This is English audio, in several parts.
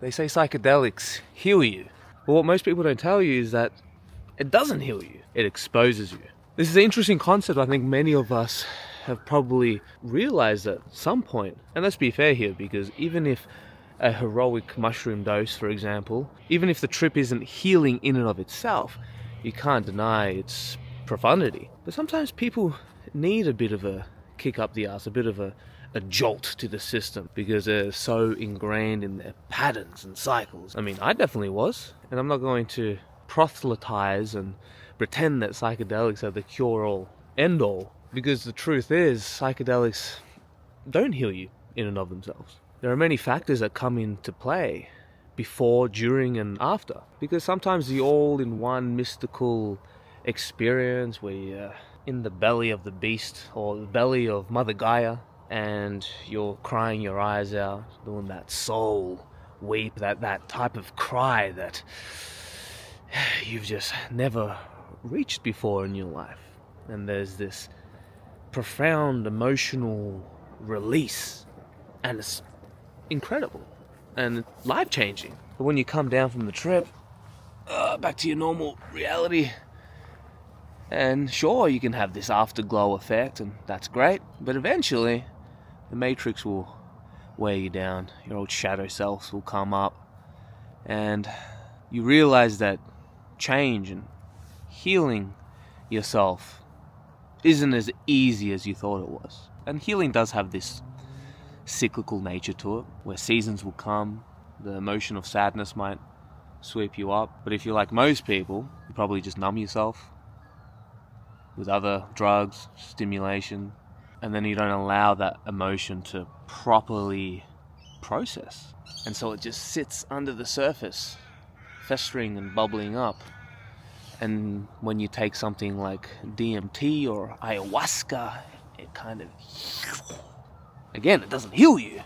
They say psychedelics heal you. But what most people don't tell you is that it doesn't heal you. It exposes you. This is an interesting concept I think many of us have probably realized at some point. And let's be fair here, because even if a heroic mushroom dose, for example, even if the trip isn't healing in and of itself, you can't deny its profundity. But sometimes people need a bit of a kick up the arse, a bit of a jolt to the system, because they're so ingrained in their patterns and cycles. I mean, I definitely was, and I'm not going to proselytize and pretend that psychedelics are the cure-all, end-all, because the truth is, psychedelics don't heal you in and of themselves. There are many factors that come into play before, during, and after, because sometimes the all-in-one mystical experience where you're in the belly of the beast or the belly of Mother Gaia, and you're crying your eyes out, doing that soul weep, that type of cry that you've just never reached before in your life. And there's this profound emotional release, and it's incredible and life-changing. But when you come down from the trip, back to your normal reality, and sure, you can have this afterglow effect, and that's great, but eventually the Matrix will wear you down. Your old shadow selves will come up, and you realize that change and healing yourself isn't as easy as you thought it was. And healing does have this cyclical nature to it, where seasons will come, the emotion of sadness might sweep you up, but if you're like most people, you probably just numb yourself with other drugs, stimulation, and then you don't allow that emotion to properly process. And so it just sits under the surface, festering and bubbling up. And when you take something like DMT or ayahuasca, it kind of... Again, it doesn't heal you,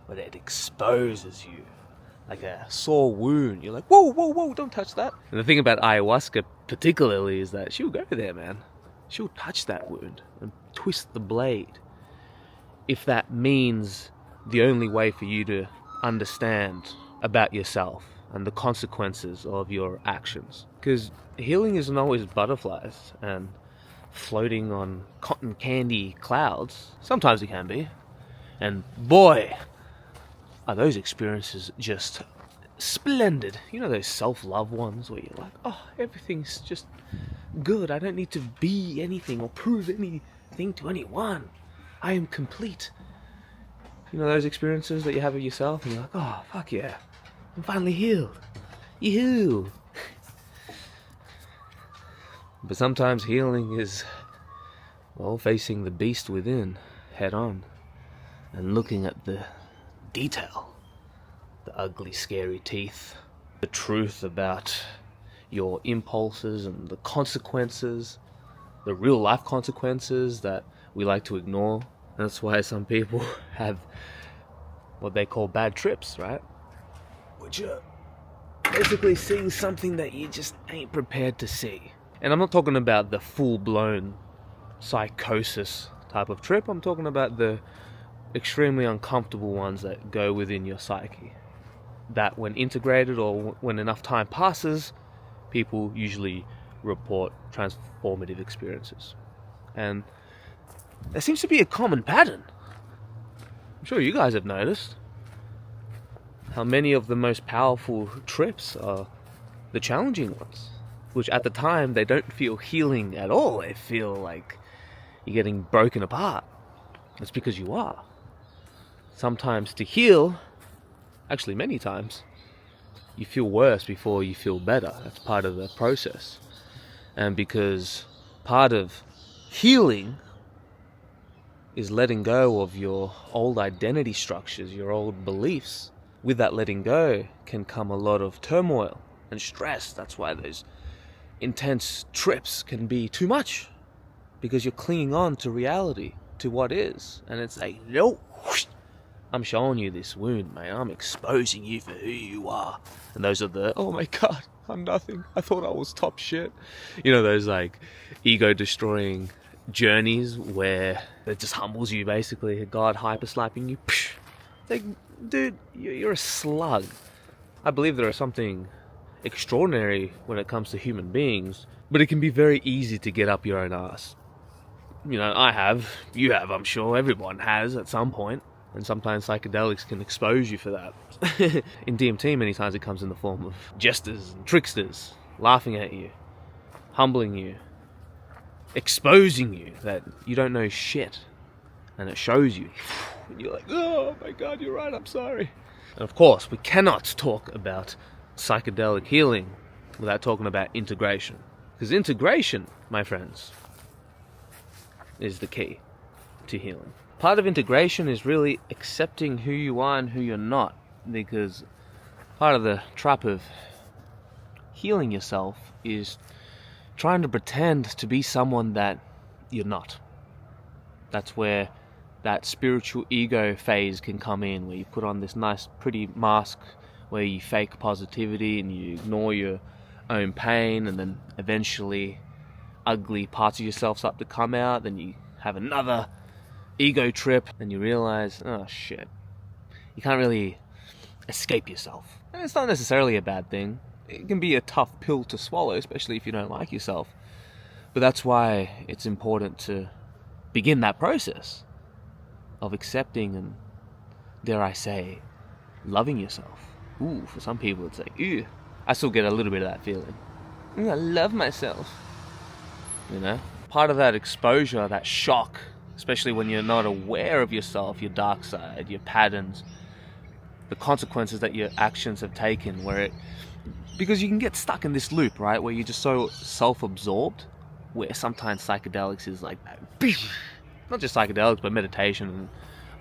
but it exposes you. Like a sore wound. You're like, whoa, don't touch that. And the thing about ayahuasca particularly is that she'll go there, man. She'll touch that wound and twist the blade, if that means the only way for you to understand about yourself and the consequences of your actions. Because healing isn't always butterflies and floating on cotton candy clouds. Sometimes it can be. And boy, are those experiences just splendid. You know those self-love ones where you're like, oh, everything's just good. I don't need to be anything or prove anything to anyone. I am complete. You know those experiences that you have of yourself and you're like, oh, fuck yeah. I'm finally healed. Yoo-hoo. But sometimes healing is, well, facing the beast within head on and looking at the detail, the ugly, scary teeth, the truth about your impulses and the consequences, the real life consequences that we like to ignore. That's why some people have what they call bad trips, right? Which are basically seeing something that you just ain't prepared to see. And I'm not talking about the full-blown psychosis type of trip. I'm talking about the extremely uncomfortable ones that go within your psyche. That when integrated or when enough time passes, people usually report transformative experiences. And there seems to be a common pattern. I'm sure you guys have noticed how many of the most powerful trips are the challenging ones, which at the time they don't feel healing at all. They feel like you're getting broken apart. It's because you are. Sometimes to heal, actually many times, you feel worse before you feel better. That's part of the process. And because part of healing is letting go of your old identity structures, your old beliefs. With that letting go can come a lot of turmoil and stress. That's why those intense trips can be too much, because you're clinging on to reality, to what is. And it's like, no, I'm showing you this wound, man. I'm exposing you for who you are. And those are the, oh my God, I'm nothing. I thought I was top shit. You know, those like ego-destroying journeys where it just humbles you, basically. God hyper slapping you. Like, dude, you're a slug. I believe there is something extraordinary when it comes to human beings, but it can be very easy to get up your own ass. You know, I have, you have, I'm sure, everyone has at some point, and sometimes psychedelics can expose you for that. In DMT, many times it comes in the form of jesters and tricksters, laughing at you, humbling you, exposing you that you don't know shit, and it shows you, and you're like, oh my god, you're right, I'm sorry. And of course, we cannot talk about psychedelic healing without talking about integration. Because integration, my friends, is the key to healing. Part of integration is really accepting who you are and who you're not. Because part of the trap of healing yourself is trying to pretend to be someone that you're not. That's where that spiritual ego phase can come in, where you put on this nice pretty mask where you fake positivity and you ignore your own pain, and then eventually ugly parts of yourself start to come out. Then you have another ego trip and you realize, oh shit, you can't really escape yourself. And it's not necessarily a bad thing. It can be a tough pill to swallow, especially if you don't like yourself. But that's why it's important to begin that process of accepting and, dare I say, loving yourself. Ooh, for some people it's like, ew. I still get a little bit of that feeling. I love myself. You know? Part of that exposure, that shock, especially when you're not aware of yourself, your dark side, your patterns, the consequences that your actions have taken, because you can get stuck in this loop, right? Where you're just so self-absorbed, where sometimes psychedelics is like that. Not just psychedelics, but meditation and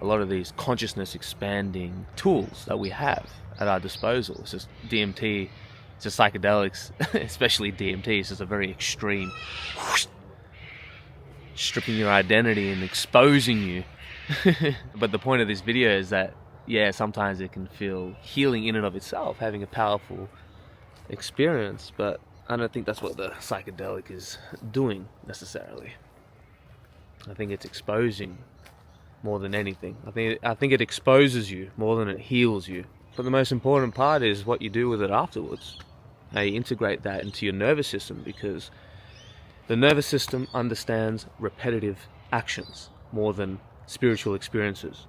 a lot of these consciousness expanding tools that we have at our disposal. It's just DMT, it's just psychedelics, especially DMT. It's just a very extreme, stripping your identity and exposing you. But the point of this video is that, yeah, sometimes it can feel healing in and of itself, having a powerful experience, but I don't think that's what the psychedelic is doing necessarily. I think it's exposing more than anything. I think it exposes you more than it heals you. But the most important part is what you do with it afterwards. How you integrate that into your nervous system, because the nervous system understands repetitive actions more than spiritual experiences.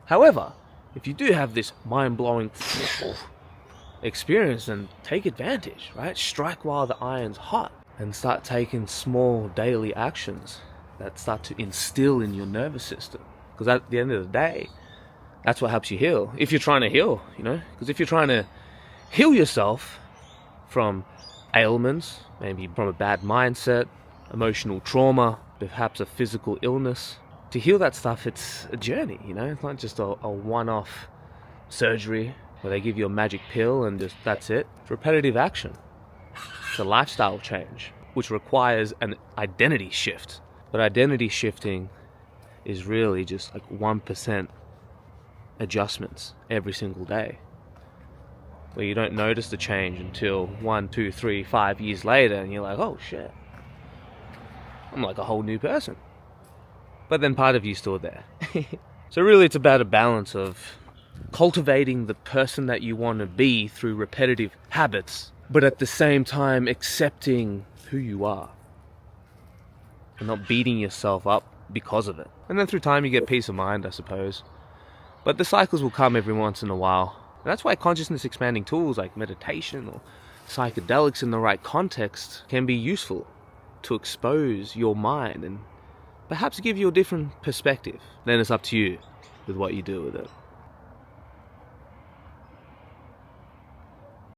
However, if you do have this mind-blowing experience, then take advantage, right? Strike while the iron's hot and start taking small daily actions that start to instill in your nervous system. Because at the end of the day, that's what helps you heal. If you're trying to heal, you know? Because if you're trying to heal yourself from ailments, maybe from a bad mindset, emotional trauma, perhaps a physical illness, to heal that stuff, it's a journey, you know? It's not just a one-off surgery where they give you a magic pill and just that's it. It's repetitive action. It's a lifestyle change, which requires an identity shift. But identity shifting is really just like 1% adjustments every single day, where you don't notice the change until 1, 2, 3, 5 years later, and you're like, oh shit, I'm like a whole new person. But then part of you's still there. So really it's about a balance of cultivating the person that you want to be through repetitive habits, but at the same time accepting who you are and not beating yourself up because of it. And then through time you get peace of mind, I suppose. But the cycles will come every once in a while. And that's why consciousness expanding tools like meditation or psychedelics in the right context can be useful to expose your mind and perhaps give you a different perspective. Then it's up to you with what you do with it.